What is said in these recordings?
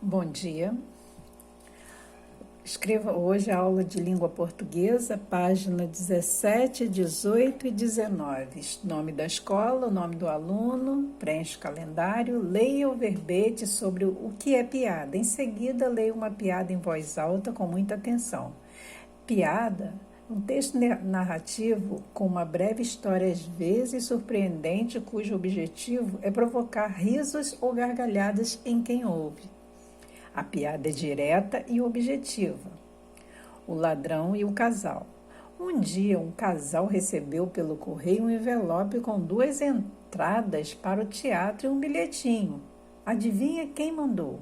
Bom dia. Escreva hoje a aula de língua portuguesa, página 17, 18 e 19. Nome da escola, o nome do aluno, preencha o calendário, leia o verbete sobre o que é piada. Em seguida, leia uma piada em voz alta com muita atenção. Piada, um texto narrativo com uma breve história às vezes surpreendente, cujo objetivo é provocar risos ou gargalhadas em quem ouve. A piada é direta e objetiva. O ladrão e o casal. Um dia, um casal recebeu pelo correio um envelope com 2 entradas para o teatro e um bilhetinho. Adivinha quem mandou?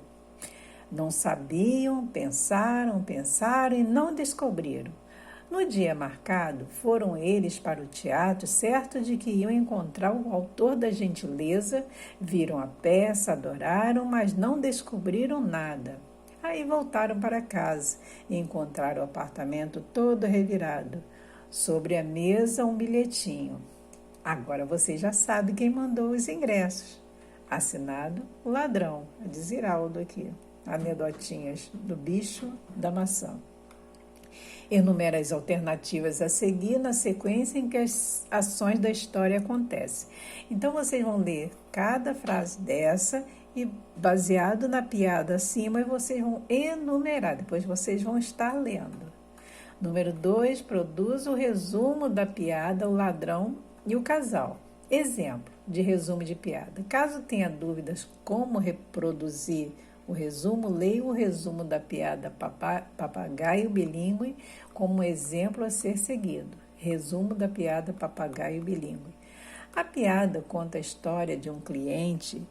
Não sabiam, pensaram e não descobriram. No dia marcado, foram eles para o teatro, certo de que iam encontrar o autor da gentileza, viram a peça, adoraram, mas não descobriram nada. Aí voltaram para casa e encontraram o apartamento todo revirado. Sobre a mesa, um bilhetinho. Agora você já sabe quem mandou os ingressos. Assinado, o ladrão, de Ziraldo aqui. Anedotinhas do bicho da maçã. Enumera as alternativas a seguir na sequência em que as ações da história acontecem. Então, vocês vão ler cada frase dessa e, baseado na piada acima, vocês vão enumerar. Depois vocês vão estar lendo. Número 2, produz o resumo da piada, o ladrão e o casal. Exemplo de resumo de piada. Caso tenha dúvidas como reproduzir o resumo, leia o resumo da piada Papagaio Bilíngue como exemplo a ser seguido. Resumo da piada Papagaio Bilíngue. A piada conta a história de um cliente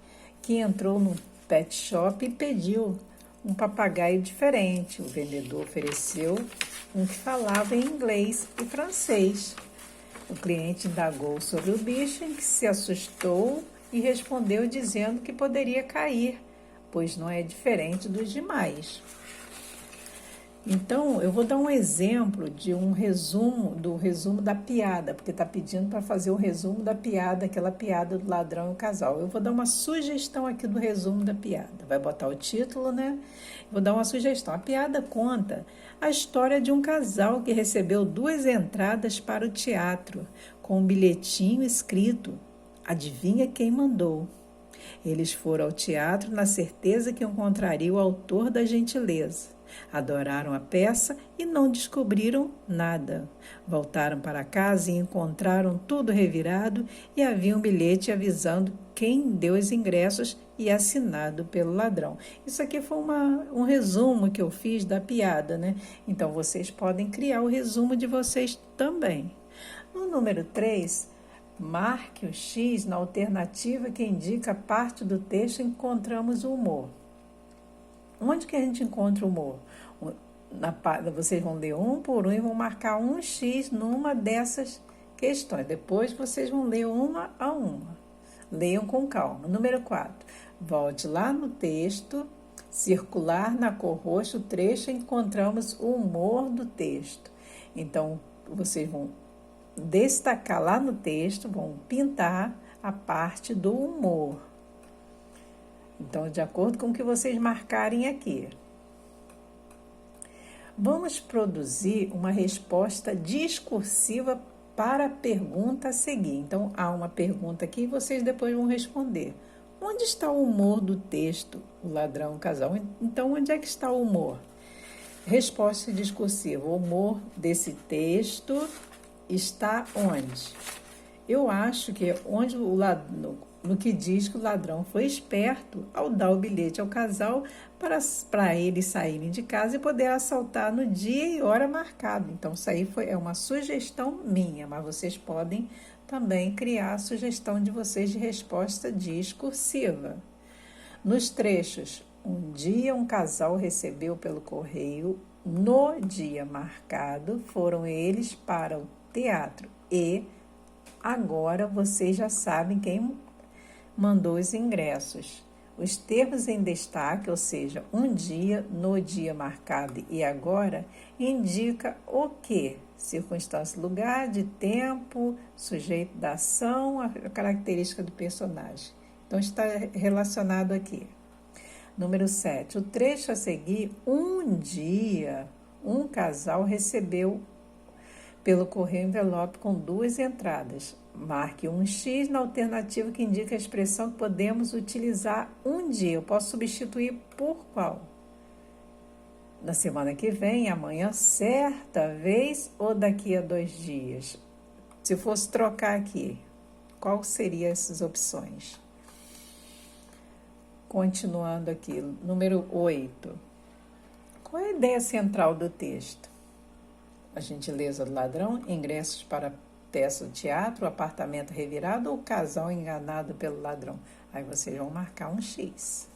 que entrou num pet shop e pediu um papagaio diferente. O vendedor ofereceu um que falava em inglês e francês. O cliente indagou sobre o bicho, em que se assustou e respondeu dizendo que poderia cair, pois não é diferente dos demais. Então, eu vou dar um exemplo de um resumo, do resumo da piada, porque está pedindo para fazer o resumo da piada, aquela piada do ladrão e o casal. Eu vou dar uma sugestão aqui do resumo da piada. Vai botar o título, né? Vou dar uma sugestão. A piada conta a história de um casal que recebeu 2 entradas para o teatro, com um bilhetinho escrito: adivinha quem mandou? Eles foram ao teatro na certeza que encontrariam o autor da gentileza. Adoraram a peça e não descobriram nada. Voltaram para casa e encontraram tudo revirado e havia um bilhete avisando quem deu os ingressos e assinado pelo ladrão. Isso aqui foi um resumo que eu fiz da piada, né? Então, vocês podem criar o resumo de vocês também. No número 3, marque o X na alternativa que indica a parte do texto em que encontramos o humor. Onde que a gente encontra o humor? Vocês vão ler um por um e vão marcar um X numa dessas questões. Depois vocês vão ler uma a uma. Leiam com calma. Número 4. Volte lá no texto, circular na cor roxa o trecho em que encontramos o humor do texto. Então, vocês vão destacar lá no texto, vão pintar a parte do humor. Então, de acordo com o que vocês marcarem aqui. Vamos produzir uma resposta discursiva para a pergunta a seguir. Então, há uma pergunta aqui e vocês depois vão responder. Onde está o humor do texto, o ladrão, o casal? Então, onde é que está o humor? Resposta discursiva. O humor desse texto está onde? Eu acho que onde no que diz que o ladrão foi esperto ao dar o bilhete ao casal para eles saírem de casa e poder assaltar no dia e hora marcado. Então, isso aí é uma sugestão minha, mas vocês podem também criar a sugestão de vocês de resposta discursiva. Nos trechos, um dia um casal recebeu pelo correio, no dia marcado, foram eles para o teatro e agora vocês já sabem quem mandou os ingressos. Os termos em destaque, ou seja, um dia, no dia marcado e agora, indica o quê? Circunstância, lugar, de tempo, sujeito da ação, a característica do personagem. Então, está relacionado aqui. Número 7. O trecho a seguir, um dia, um casal recebeu pelo correio envelope com 2 entradas. Marque um X na alternativa que indica a expressão que podemos utilizar um dia. Eu posso substituir por qual? Na semana que vem, amanhã, certa vez ou daqui a 2 dias? Se fosse trocar aqui, qual seriam essas opções? Continuando aqui, número 8. Qual é a ideia central do texto? A gentileza do ladrão, ingressos para peça do teatro, apartamento revirado ou casal enganado pelo ladrão? Aí vocês vão marcar um X.